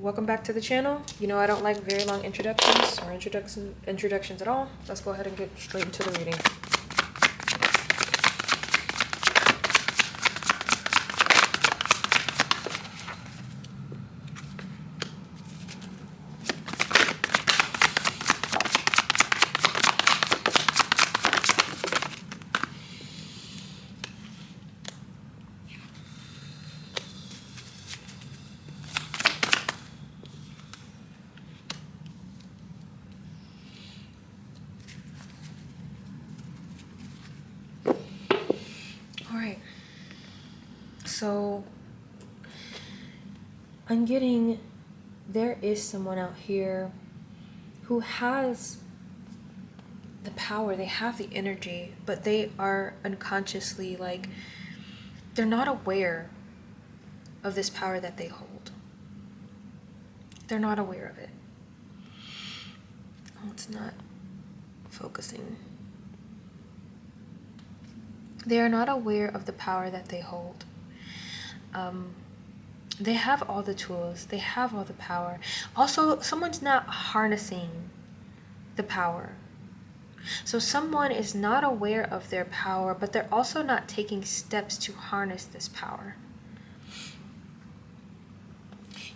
Welcome back to the channel. You know I don't like very long introductions or introductions at all. Let's go ahead and get straight into the reading. Alright, so I'm getting there is someone out here who has the power, they have the energy, but they are unconsciously they're not aware of this power that they hold. They're not aware of it. Oh, it's not focusing. They are not aware of the power that they hold. They have all the tools. They have all the power. Also, someone's not harnessing the power. So someone is not aware of their power, but they're also not taking steps to harness this power.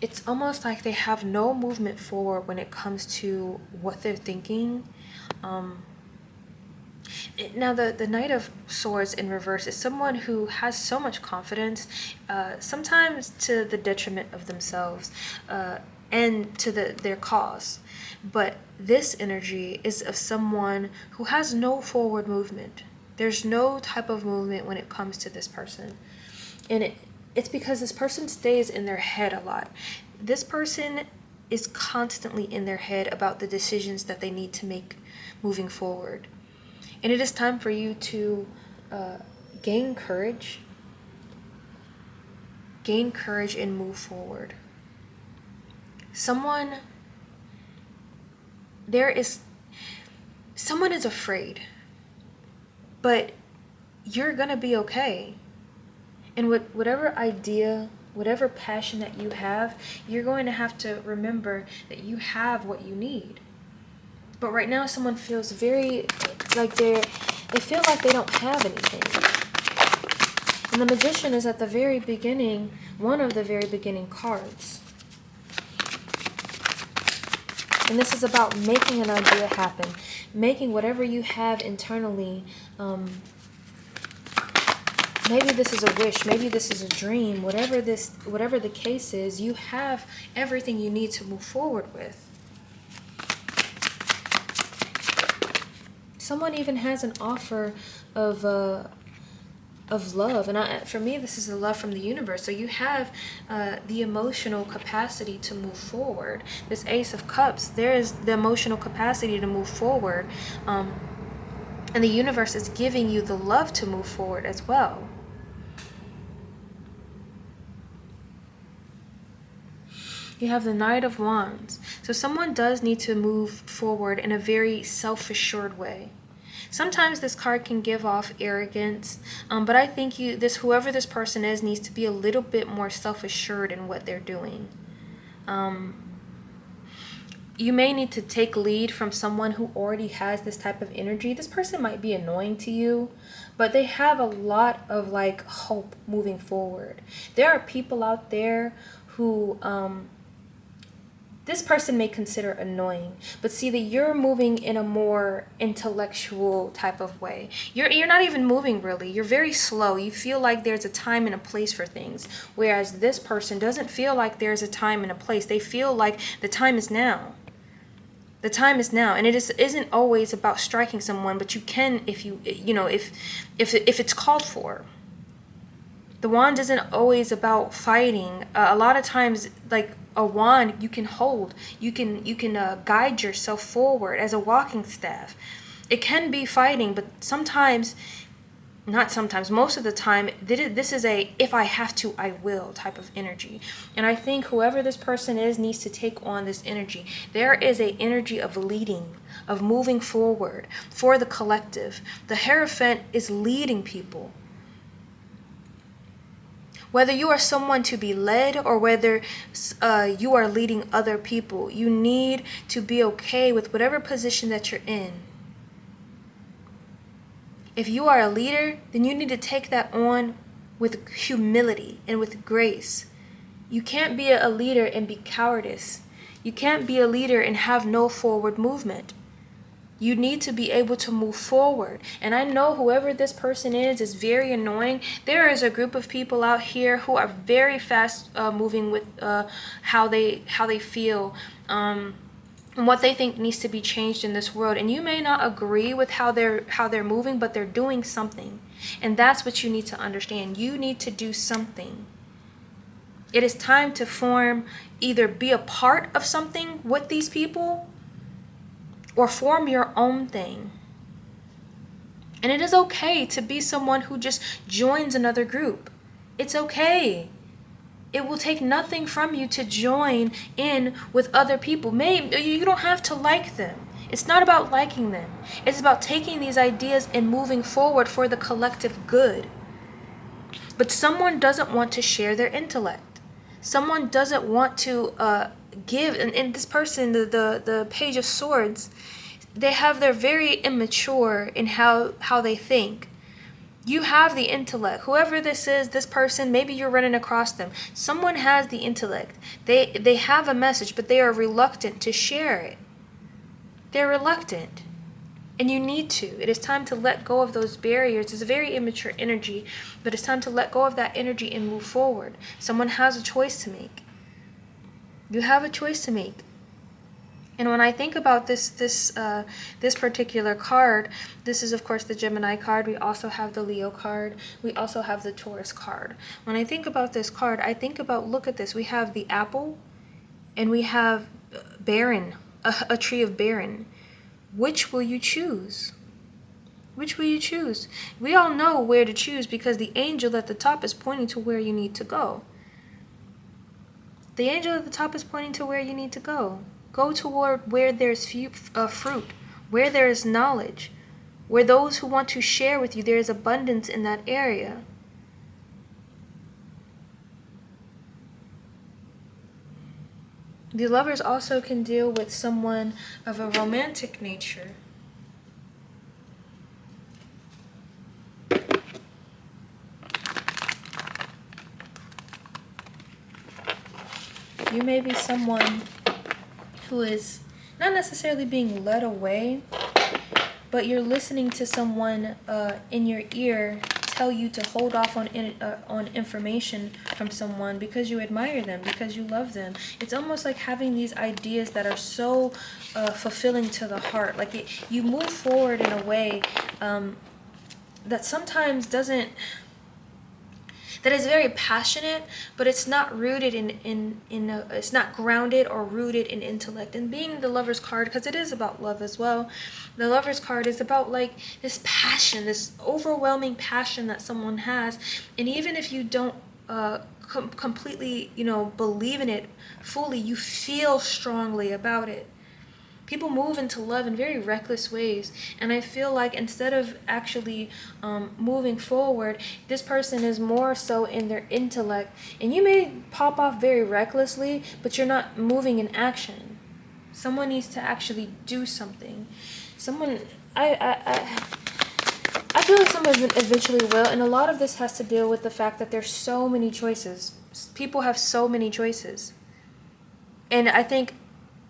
It's almost like they have no movement forward when it comes to what they're thinking. Now, the Knight of Swords in reverse is someone who has so much confidence, sometimes to the detriment of themselves and to their cause. But this energy is of someone who has no forward movement. There's no type of movement when it comes to this person. And it's because this person stays in their head a lot. This person is constantly in their head about the decisions that they need to make moving forward. And it is time for you to gain courage and move forward. Someone is afraid, but you're gonna be okay. And whatever idea, whatever passion that you have, you're going to have to remember that you have what you need. But right now, someone feels very like they feel like they don't have anything. And the Magician is at the very beginning, one of the very beginning cards. And this is about making an idea happen, making whatever you have internally. Maybe this is a wish, maybe this is a dream, whatever the case is, you have everything you need to move forward with. Someone even has an offer of love, and for me, this is a love from the universe. So you have the emotional capacity to move forward. This Ace of Cups, there is the emotional capacity to move forward, and the universe is giving you the love to move forward as well. You have the Knight of Wands. So someone does need to move forward in a very self-assured way. Sometimes this card can give off arrogance, but I think whoever this person is needs to be a little bit more self-assured in what they're doing. You may need to take lead from someone who already has this type of energy. This person might be annoying to you, but they have a lot of hope moving forward. There are people out there who this person may consider annoying, but see that you're moving in a more intellectual type of way. You're not even moving really. You're very slow. You feel like there's a time and a place for things, whereas this person doesn't feel like there's a time and a place. They feel like the time is now. The time is now, and it isn't always about striking someone, but you can if it's called for. The wand isn't always about fighting. A lot of times, a wand you can hold, you can guide yourself forward as a walking staff. It can be fighting, but most of the time, this is a if I have to, I will type of energy. And I think whoever this person is needs to take on this energy. There is an energy of leading, of moving forward for the collective. The Hierophant is leading people. Whether you are someone to be led or whether you are leading other people, you need to be okay with whatever position that you're in. If you are a leader, then you need to take that on with humility and with grace. You can't be a leader and be cowardice. You can't be a leader and have no forward movement. You need to be able to move forward. And I know whoever this person is very annoying. There is a group of people out here who are very fast moving with how they feel, and what they think needs to be changed in this world. And you may not agree with how they're moving, but they're doing something. And that's what you need to understand. You need to do something. It is time to either be a part of something with these people or form your own thing. And it is okay to be someone who just joins another group. It's okay. It will take nothing from you to join in with other people. You don't have to like them. It's not about liking them. It's about taking these ideas and moving forward for the collective good. But someone doesn't want to share their intellect. Someone doesn't want to give. And this person, the Page of Swords, they're very immature in how they think. You have the intellect. Whoever this is, this person, maybe you're running across them. Someone has the intellect. They have a message, but they are reluctant to share it. They're reluctant. And you need to. It is time to let go of those barriers. It's a very immature energy, but it's time to let go of that energy and move forward. Someone has a choice to make. You have a choice to make. And when I think about this particular card, this is of course the Gemini card. We also have the Leo card. We also have the Taurus card. When I think about this card, I think about, look at this. We have the apple and we have barren, a tree of barren. Which will you choose? Which will you choose? We all know where to choose because the angel at the top is pointing to where you need to go. The angel at the top is pointing to where you need to go. Go toward where there's fruit, where there is knowledge, where those who want to share with you, there is abundance in that area. The Lovers also can deal with someone of a romantic nature. You may be someone who is not necessarily being led away, but you're listening to someone in your ear tell you to hold off on information from someone because you admire them, because you love them. It's almost like having these ideas that are so fulfilling to the heart. Like you move forward in a way that sometimes doesn't, that is very passionate, but it's not rooted it's not grounded or rooted in intellect. And being the Lover's card, because it is about love as well, the Lover's card is about like this passion, this overwhelming passion that someone has. And even if you don't completely, believe in it fully, you feel strongly about it. People move into love in very reckless ways, and I feel like instead of actually moving forward, this person is more so in their intellect, and you may pop off very recklessly, but you're not moving in action. Someone needs to actually do something. I feel like someone eventually will, and a lot of this has to deal with the fact that there's so many choices. People have so many choices, and I think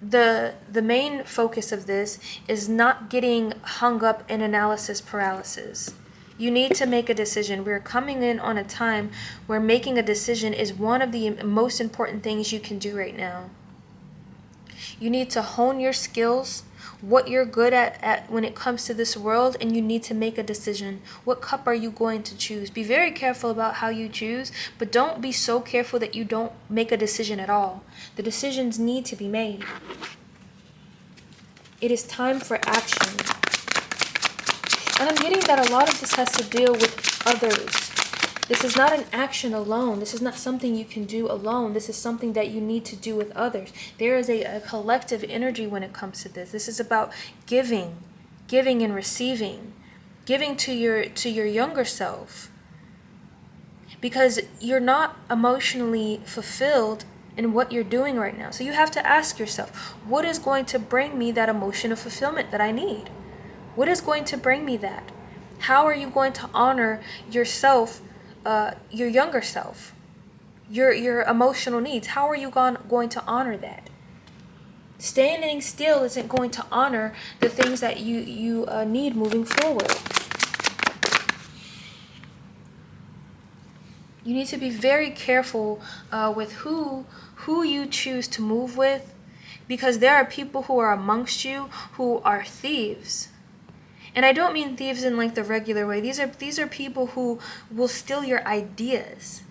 the main focus of this is not getting hung up in analysis paralysis. You need to make a decision. We're coming in on a time where making a decision is one of the most important things you can do right now. You need to hone your skills, what you're good at when it comes to this world, and you need to make a decision. What cup are you going to choose? Be very careful about how you choose, but don't be so careful that you don't make a decision at all. The decisions need to be made. It is time for action. And I'm getting that a lot of this has to deal with others. This is not an action alone. This is not something you can do alone. This is something that you need to do with others. There is a collective energy when it comes to this. This is about giving and receiving, giving to your younger self. because you're not emotionally fulfilled in what you're doing right now. So you have to ask yourself, what is going to bring me that emotion of fulfillment that I need? What is going to bring me that? How are you going to honor yourself, your younger self, your emotional needs? How are you going to honor that? Standing still isn't going to honor the things that you need moving forward. You need to be very careful with who you choose to move with, because there are people who are amongst you who are thieves. And I don't mean thieves in like the regular way. These are people who will steal your ideas.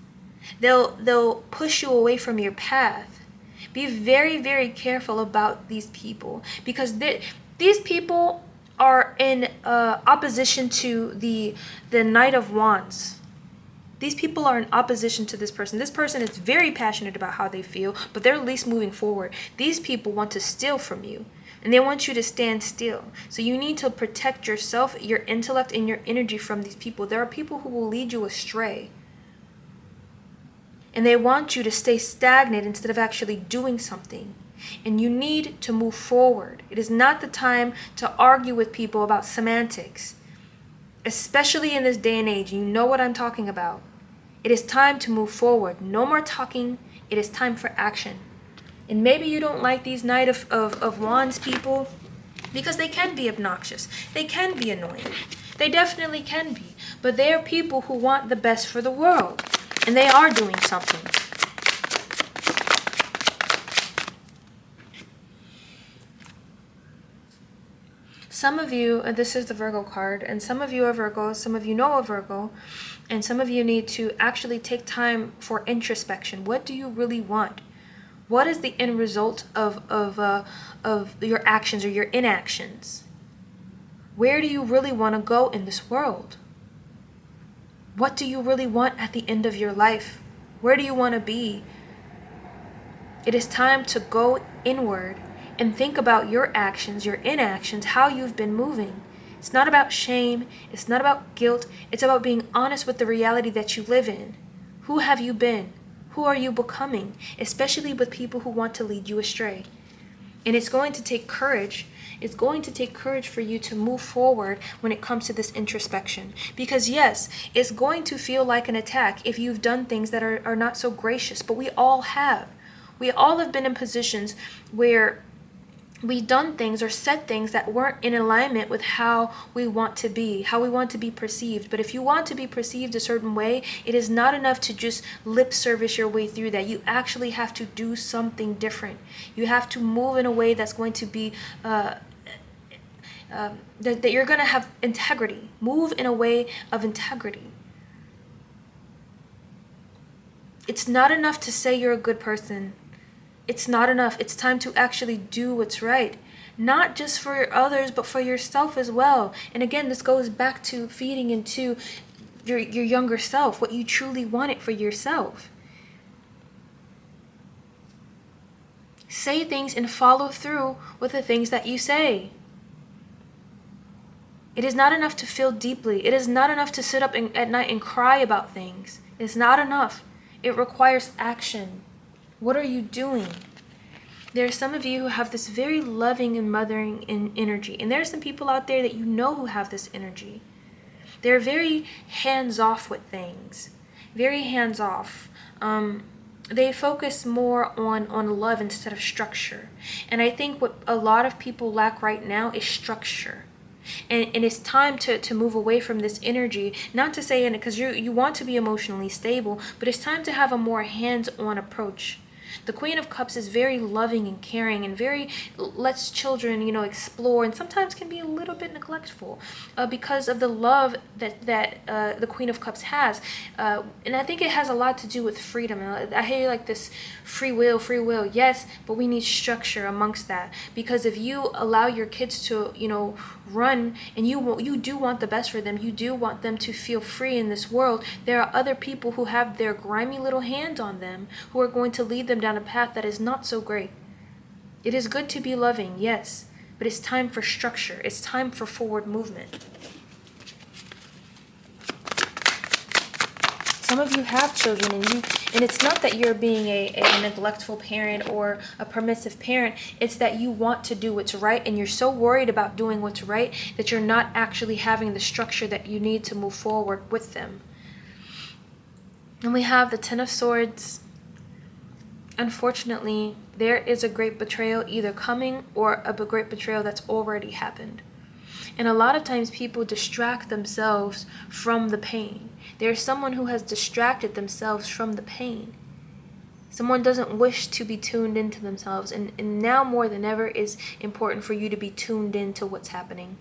They'll push you away from your path. Be very, very careful about these people, because these people are in opposition to the Knight of Wands. These people are in opposition to this person. This person is very passionate about how they feel, but they're at least moving forward. These people want to steal from you, and they want you to stand still. So you need to protect yourself, your intellect, and your energy from these people. There are people who will lead you astray, and they want you to stay stagnant instead of actually doing something. And you need to move forward. It is not the time to argue with people about semantics, especially in this day and age. You know what I'm talking about. It is time to move forward. No more talking. It is time for action. And maybe you don't like these Knight of Wands people because they can be obnoxious. They can be annoying. They definitely can be. But they are people who want the best for the world. And they are doing something. Some of you, and this is the Virgo card, and some of you are Virgo, some of you know a Virgo, and some of you need to actually take time for introspection. What do you really want? What is the end result of your actions or your inactions? Where do you really want to go in this world? What do you really want at the end of your life? Where do you want to be? It is time to go inward and think about your actions, your inactions, how you've been moving. It's not about shame. It's not about guilt. It's about being honest with the reality that you live in. Who have you been? Who are you becoming? Especially with people who want to lead you astray. And it's going to take courage. It's going to take courage for you to move forward when it comes to this introspection. Because yes, it's going to feel like an attack if you've done things that are not so gracious. But we all have. We all have been in positions where we've done things or said things that weren't in alignment with how we want to be perceived. But if you want to be perceived a certain way, it is not enough to just lip service your way through that. You actually have to do something different. You have to move in a way that's going to be that you're going to have integrity. Move in a way of integrity. It's not enough to say you're a good person. It's not enough. It's time to actually do what's right. Not just for others, but for yourself as well. And again, this goes back to feeding into your younger self, what you truly want it for yourself. Say things and follow through with the things that you say. It is not enough to feel deeply. It is not enough to sit up at night and cry about things. It's not enough. It requires action. What are you doing? There are some of you who have this very loving and mothering energy. And there are some people out there that you know who have this energy. They're very hands-off with things. Very hands-off. They focus more on love instead of structure. And I think what a lot of people lack right now is structure. And it's time to move away from this energy. Not to say, because you want to be emotionally stable, but it's time to have a more hands-on approach. The Queen of Cups is very loving and caring and very lets children, explore, and sometimes can be a little bit neglectful because of the love that the Queen of Cups has. And I think it has a lot to do with freedom. I hear like this free will, yes, but we need structure amongst that. Because if you allow your kids to, run, and you do want the best for them, you do want them to feel free in this world, there are other people who have their grimy little hands on them who are going to lead them down a path that is not so great. It is good to be loving, yes, but it's time for structure. It's time for forward movement. Some of you have children, and it's not that you're being a neglectful parent or a permissive parent. It's that you want to do what's right, and you're so worried about doing what's right that you're not actually having the structure that you need to move forward with them. And we have the Ten of Swords. Unfortunately, there is a great betrayal either coming or a great betrayal that's already happened. And a lot of times people distract themselves from the pain. There's someone who has distracted themselves from the pain. Someone doesn't wish to be tuned into themselves. And now more than ever is important for you to be tuned into what's happening.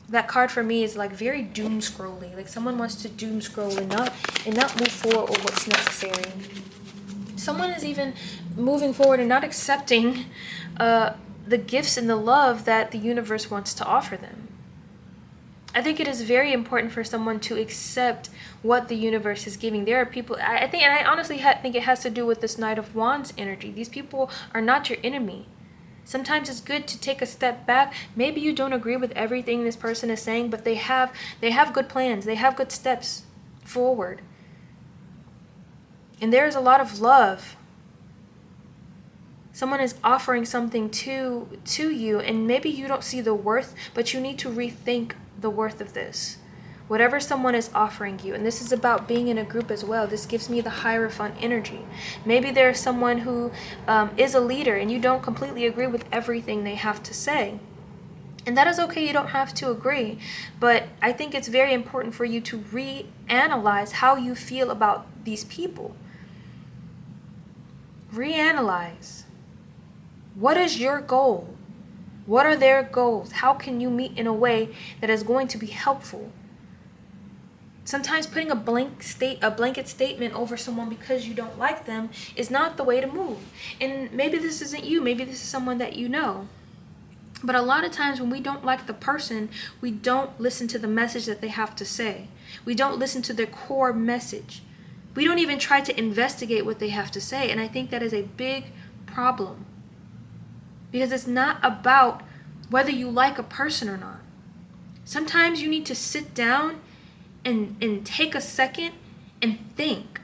That card for me is like very doom scrolly. Like someone wants to doom scroll and not move forward with what's necessary. Someone is even moving forward and not accepting the gifts and the love that the universe wants to offer them. I think it is very important for someone to accept what the universe is giving. There are people, I honestly think it has to do with this Knight of Wands energy. These people are not your enemy. Sometimes it's good to take a step back. Maybe you don't agree with everything this person is saying, but they have good plans. They have good steps forward. And there is a lot of love. Someone is offering something to you, and maybe you don't see the worth, but you need to rethink the worth of this. Whatever someone is offering you, and this is about being in a group as well. This gives me the Hierophant energy. Maybe there's someone who is a leader, and you don't completely agree with everything they have to say. And that is okay, you don't have to agree. But I think it's very important for you to reanalyze how you feel about these people. Reanalyze. What is your goal? What are their goals? How can you meet in a way that is going to be helpful? Sometimes putting a blanket statement over someone because you don't like them is not the way to move. And maybe this isn't you. Maybe this is someone that you know. But a lot of times when we don't like the person, we don't listen to the message that they have to say. We don't listen to their core message. We don't even try to investigate what they have to say. And I think that is a big problem. Because it's not about whether you like a person or not. Sometimes you need to sit down and take a second and think.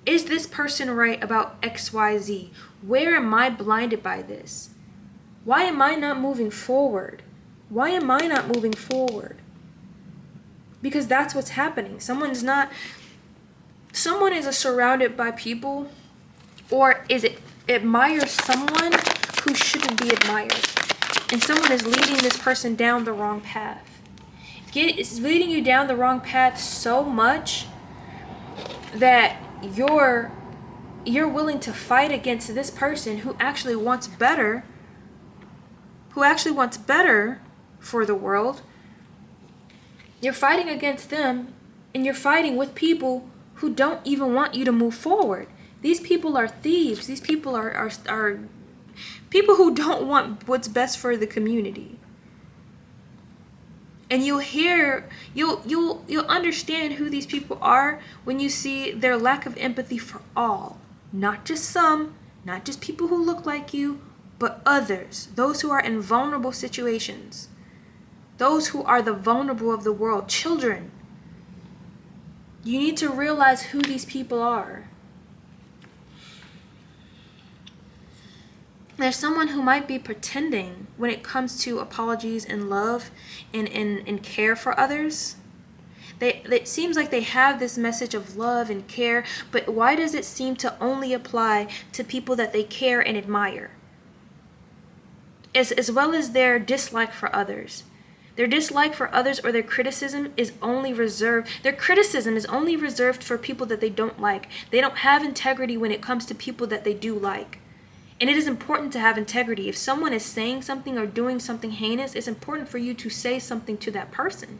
Is this person right about XYZ? Where am I blinded by this? Why am I not moving forward? Why am I not moving forward? Because that's what's happening. Someone is surrounded by people, or is it admires someone who shouldn't be admired. And someone is leading this person down the wrong path. It's leading you down the wrong path so much that you're willing to fight against this person who actually wants better, for the world. You're fighting against them, and you're fighting with people who don't even want you to move forward. These people are thieves. These people are people who don't want what's best for the community. And you'll understand who these people are when you see their lack of empathy for all. Not just some, not just people who look like you, but others. Those who are in vulnerable situations. Those who are the vulnerable of the world. Children. You need to realize who these people are. There's someone who might be pretending when it comes to apologies and love and care for others. It seems like they have this message of love and care, but why does it seem to only apply to people that they care and admire? As well as their dislike for others. Their dislike for others or their criticism is only reserved. Their criticism is only reserved for people that they don't like. They don't have integrity when it comes to people that they do like. And it is important to have integrity. If someone is saying something or doing something heinous, it's important for you to say something to that person.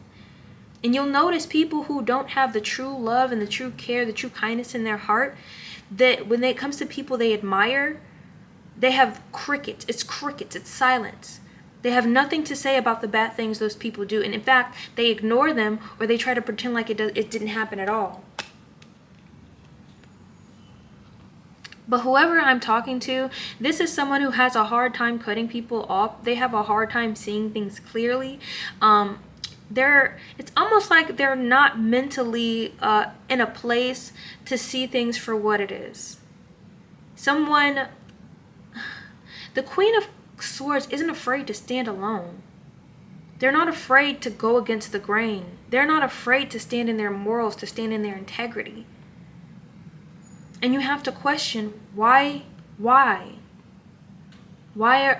And you'll notice people who don't have the true love and the true care, the true kindness in their heart, that when it comes to people they admire, they have crickets. It's silence. They have nothing to say about the bad things those people do. And in fact, they ignore them or they try to pretend like it didn't happen at all. But whoever I'm talking to, this is someone who has a hard time cutting people off. They have a hard time seeing things clearly. it's almost like they're not mentally in a place to see things for what it is. The Queen of Swords isn't afraid to stand alone. They're not afraid to go against the grain. They're not afraid to stand in their morals, to stand in their integrity. And you have to question, why? Why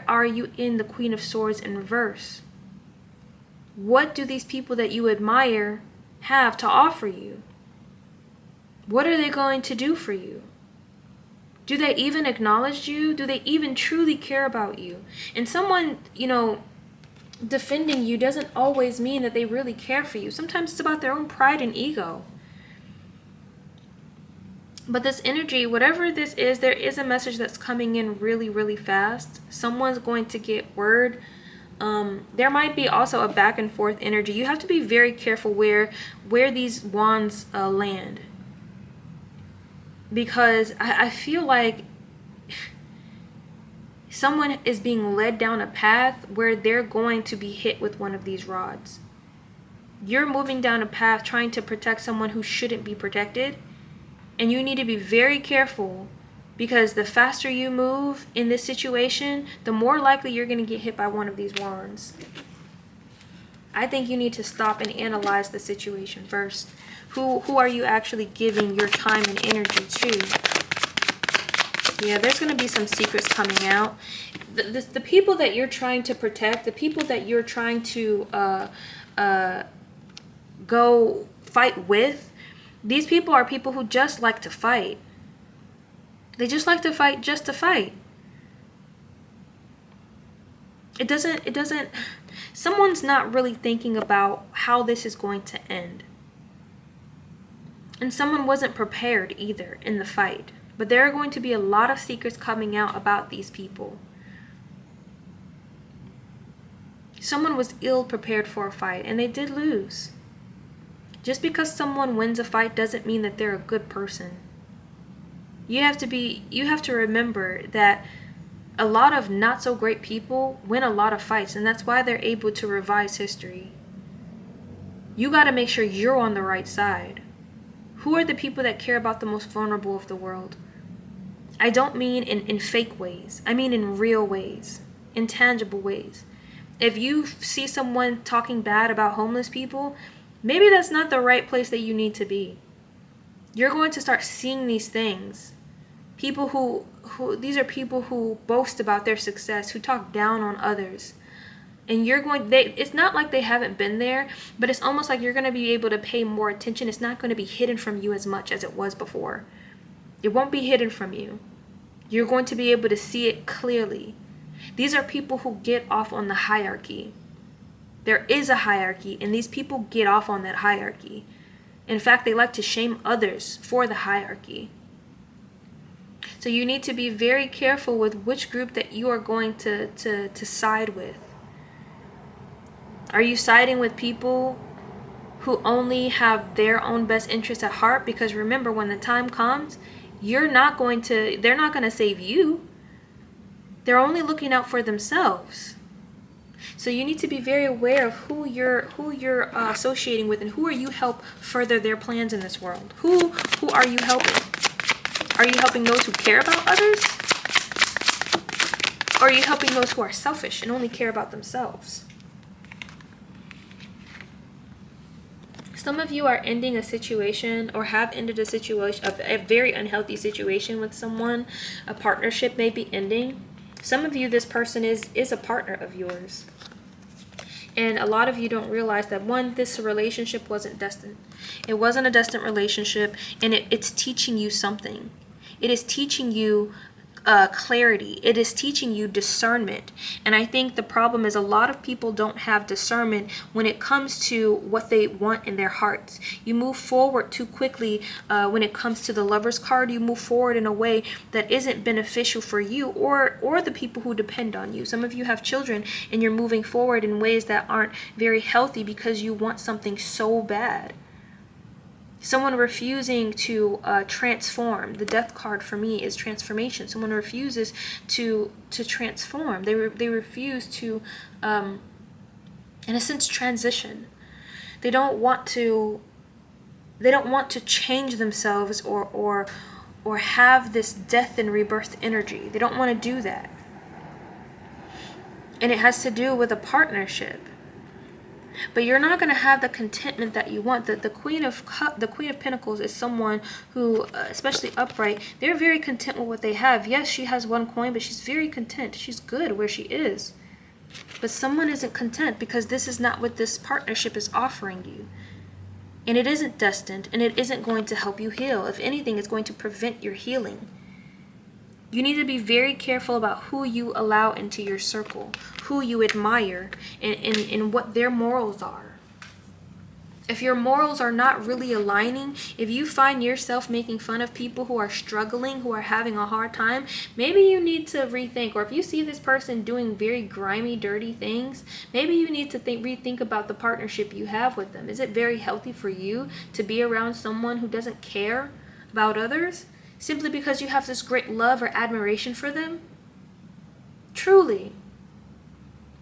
are you in the Queen of Swords in reverse? What do these people that you admire have to offer you? What are they going to do for you? Do they even acknowledge you? Do they even truly care about you? And someone, defending you doesn't always mean that they really care for you. Sometimes it's about their own pride and ego. But this energy, whatever this is, there is a message that's coming in really, really fast. Someone's going to get word. There might be also a back and forth energy. You have to be very careful where these wands land. Because I feel like someone is being led down a path where they're going to be hit with one of these rods. You're moving down a path trying to protect someone who shouldn't be protected. And you need to be very careful, because the faster you move in this situation, the more likely you're going to get hit by one of these wands. I think you need to stop and analyze the situation first. Who are you actually giving your time and energy to? Yeah, there's going to be some secrets coming out. The people that you're trying to protect, the people that you're trying to go fight with, these people are people who just like to fight. They just like to fight just to fight. It doesn't, someone's not really thinking about how this is going to end. And someone wasn't prepared either in the fight. But there are going to be a lot of secrets coming out about these people. Someone was ill prepared for a fight, and they did lose. Just because someone wins a fight doesn't mean that they're a good person. You have to remember that a lot of not so great people win a lot of fights, and that's why they're able to revise history. You got to make sure you're on the right side. Who are the people that care about the most vulnerable of the world? I don't mean in fake ways. I mean in real ways, in tangible ways. If you see someone talking bad about homeless people, maybe that's not the right place that you need to be. You're going to start seeing these things. People who these are people who boast about their success, who talk down on others. And it's not like they haven't been there, but it's almost like you're going to be able to pay more attention. It's not going to be hidden from you as much as it was before. It won't be hidden from you. You're going to be able to see it clearly. These are people who get off on the hierarchy. There is a hierarchy, and these people get off on that hierarchy. In fact, they like to shame others for the hierarchy. So you need to be very careful with which group that you are going to side with. Are you siding with people who only have their own best interests at heart? Because remember, when the time comes, they're not going to save you. They're only looking out for themselves. So you need to be very aware of who you're associating with, and who are you help further their plans in this world. Who are you helping? Are you helping those who care about others? Or are you helping those who are selfish and only care about themselves? Some of you are ending a situation, or have ended a very unhealthy situation with someone. A partnership may be ending. Some of you, this person is a partner of yours. And a lot of you don't realize that, one, this relationship wasn't destined. It wasn't a destined relationship, and it's teaching you something. It is teaching you clarity. It is teaching you discernment. And I think the problem is a lot of people don't have discernment when it comes to what they want in their hearts. You move forward too quickly when it comes to the Lover's card. You move forward in a way that isn't beneficial for you or the people who depend on you. Some of you have children, and you're moving forward in ways that aren't very healthy because you want something so bad. Someone refusing to transform. The death card for me is transformation. Someone refuses to transform. They refuse to, in a sense, transition. They don't want to change themselves or have this death and rebirth energy. They don't want to do that. And it has to do with a partnership. But you're not going to have the contentment that you want. The Queen of Pentacles is someone who, especially upright, they're very content with what they have. Yes, she has one coin, but she's very content. She's good where she is. But someone isn't content because this is not what this partnership is offering you. And it isn't destined, and it isn't going to help you heal. If anything, it's going to prevent your healing. You need to be very careful about who you allow into your circle, who you admire, and what their morals are. If your morals are not really aligning, if you find yourself making fun of people who are struggling, who are having a hard time, maybe you need to rethink. Or if you see this person doing very grimy, dirty things, maybe you need to rethink about the partnership you have with them. Is it very healthy for you to be around someone who doesn't care about others simply because you have this great love or admiration for them? Truly,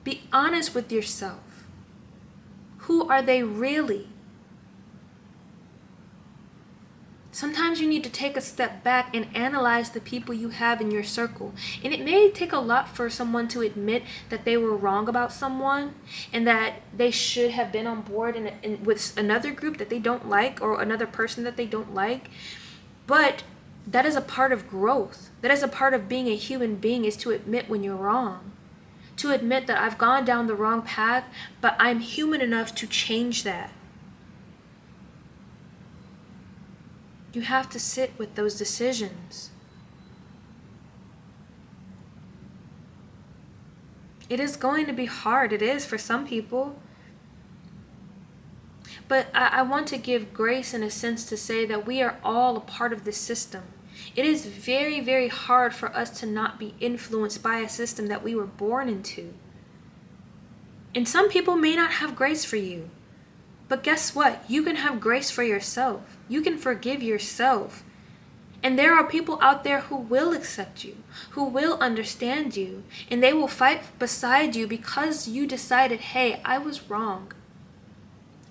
be honest with yourself. Who are they really? Sometimes you need to take a step back and analyze the people you have in your circle. And it may take a lot for someone to admit that they were wrong about someone and that they should have been on board with another group that they don't like, or another person that they don't like. But that is a part of growth. That is a part of being a human being, is to admit when you're wrong. To admit that I've gone down the wrong path, but I'm human enough to change that. You have to sit with those decisions. It is going to be hard. It is for some people. But I want to give grace in a sense to say that we are all a part of this system. It is very, very hard for us to not be influenced by a system that we were born into. And some people may not have grace for you. But guess what? You can have grace for yourself. You can forgive yourself. And there are people out there who will accept you, who will understand you, and they will fight beside you because you decided, hey, I was wrong.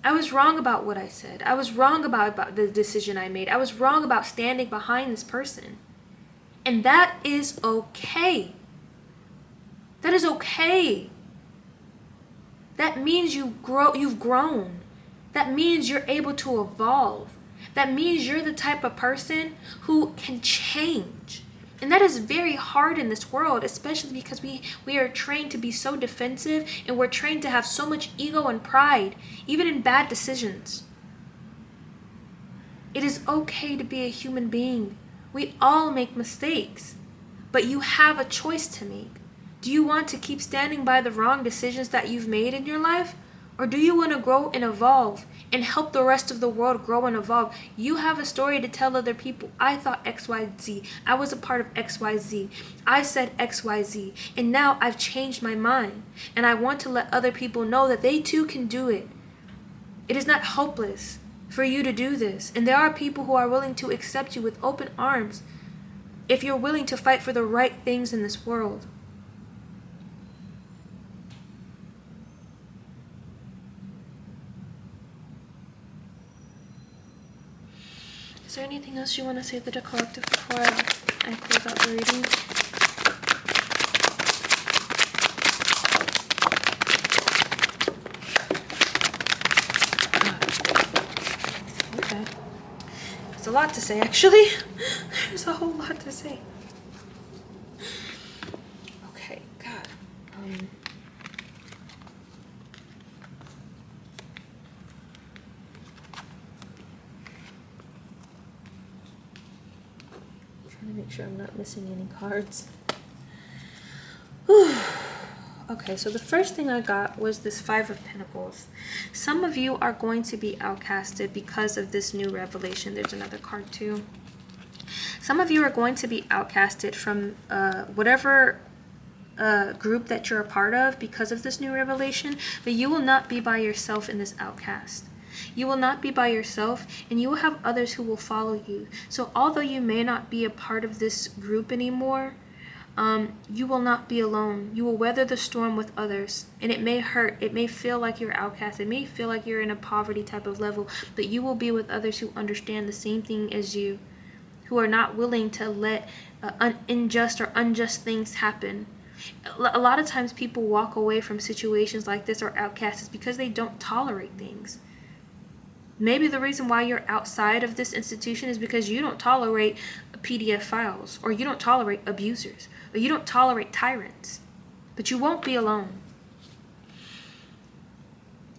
I was wrong about what I said. I was wrong about the decision I made. I was wrong about standing behind this person. And that is okay. That is okay. That means you've grown. That means you're able to evolve. That means you're the type of person who can change. And that is very hard in this world, especially because we are trained to be so defensive, and we're trained to have so much ego and pride, even in bad decisions. It is okay to be a human being. We all make mistakes, but you have a choice to make. Do you want to keep standing by the wrong decisions that you've made in your life? Or do you want to grow and evolve and help the rest of the world grow and evolve? You have a story to tell other people. I thought XYZ. I was a part of XYZ. I said XYZ. And now I've changed my mind. And I want to let other people know that they too can do it. It is not hopeless for you to do this. And there are people who are willing to accept you with open arms if you're willing to fight for the right things in this world. Is there anything else you want to say to the collective before I close out the reading? Okay. It's a lot to say, actually. There's a whole lot to say. Okay, God. Trying to make sure I'm not missing any cards. Whew. Okay, so the first thing I got was this Five of Pentacles. Some of you are going to be outcasted because of this new revelation. There's another card too. Some of you are going to be outcasted from whatever group that you're a part of because of this new revelation, but you will not be by yourself in this outcast. You will not be by yourself, and you will have others who will follow you. So although you may not be a part of this group anymore, You will not be alone. You will weather the storm with others. And it may hurt. It may feel like you're outcast. It may feel like you're in a poverty type of level. But you will be with others who understand the same thing as you, who are not willing to let unjust or unjust things happen. A lot of times people walk away from situations like this or outcasts because they don't tolerate things. Maybe the reason why you're outside of this institution is because you don't tolerate PDF files, or you don't tolerate abusers, or you don't tolerate tyrants. But you won't be alone.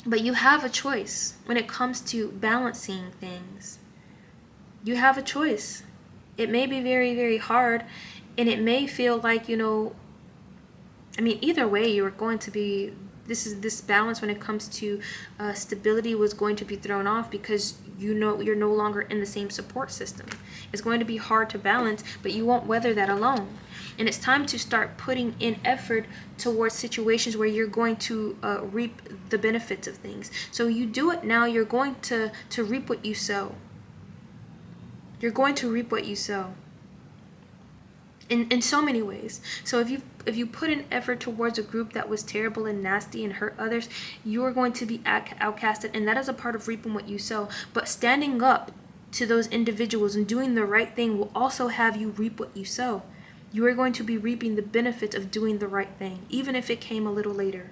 But you have a choice when it comes to balancing things. You have a choice. It may be very, very hard, and it may feel like, either way, you're going to be, this balance when it comes to stability was going to be thrown off because you're no longer in the same support system. It's going to be hard to balance, but you won't weather that alone. And it's time to start putting in effort towards situations where you're going to reap the benefits of things. So you do it now, you're going to reap what you sow. You're going to reap what you sow. In so many ways. So if you put an effort towards a group that was terrible and nasty and hurt others, you are going to be outcasted, and that is a part of reaping what you sow. But standing up to those individuals and doing the right thing will also have you reap what you sow. You are going to be reaping the benefits of doing the right thing, even if it came a little later.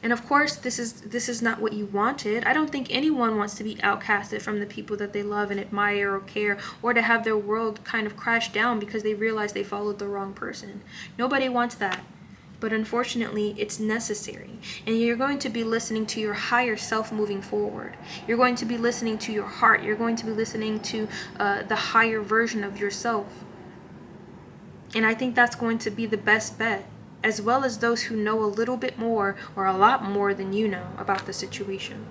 And of course, this is not what you wanted. I don't think anyone wants to be outcasted from the people that they love and admire or care, or to have their world kind of crash down because they realize they followed the wrong person. Nobody wants that. But unfortunately, it's necessary. And you're going to be listening to your higher self moving forward. You're going to be listening to your heart. You're going to be listening to the higher version of yourself. And I think that's going to be the best bet, as well as those who know a little bit more or a lot more than you know about the situation.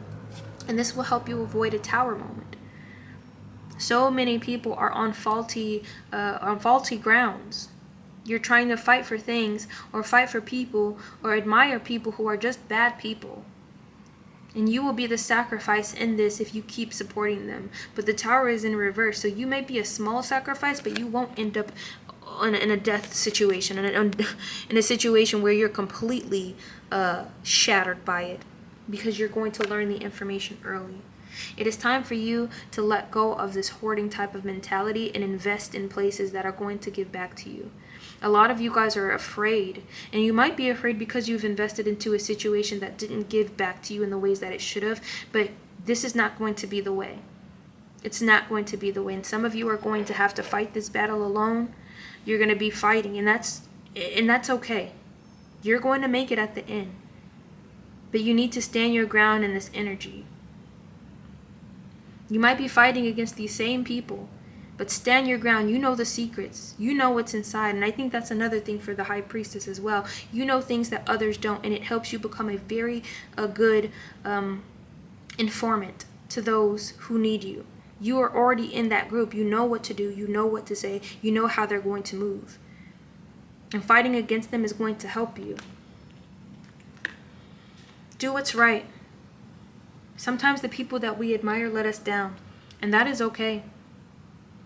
And this will help you avoid a tower moment. So many people are on faulty grounds. You're trying to fight for things or fight for people or admire people who are just bad people. And you will be the sacrifice in this if you keep supporting them. But the tower is in reverse. So you may be a small sacrifice, but you won't end up in a death situation, in a situation where you're completely shattered by it, because you're going to learn the information early. It is time for you to let go of this hoarding type of mentality and invest in places that are going to give back to you. A lot of you guys are afraid, and you might be afraid because you've invested into a situation that didn't give back to you in the ways that it should have, but this is not going to be the way. It's not going to be the way, and some of you are going to have to fight this battle alone. You're going to be fighting, and that's okay. You're going to make it at the end. But you need to stand your ground in this energy. You might be fighting against these same people, but stand your ground. You know the secrets. You know what's inside, and I think that's another thing for the high priestess as well. You know things that others don't, and it helps you become a very good informant to those who need you. You are already in that group. You know what to do. You know what to say. You know how they're going to move. And fighting against them is going to help you. Do what's right. Sometimes the people that we admire let us down, and that is okay.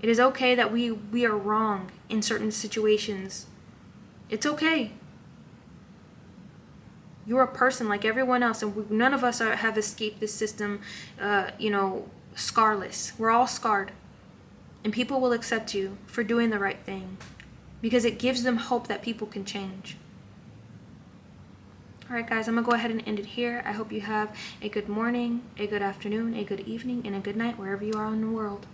It is okay that we are wrong in certain situations. It's okay. You're a person like everyone else, and none of us have escaped this system, scarless. We're all scarred, and people will accept you for doing the right thing because it gives them hope that people can change. All right, guys, I'm gonna go ahead and end it here. I hope you have a good morning, a good afternoon, a good evening, and a good night wherever you are in the world.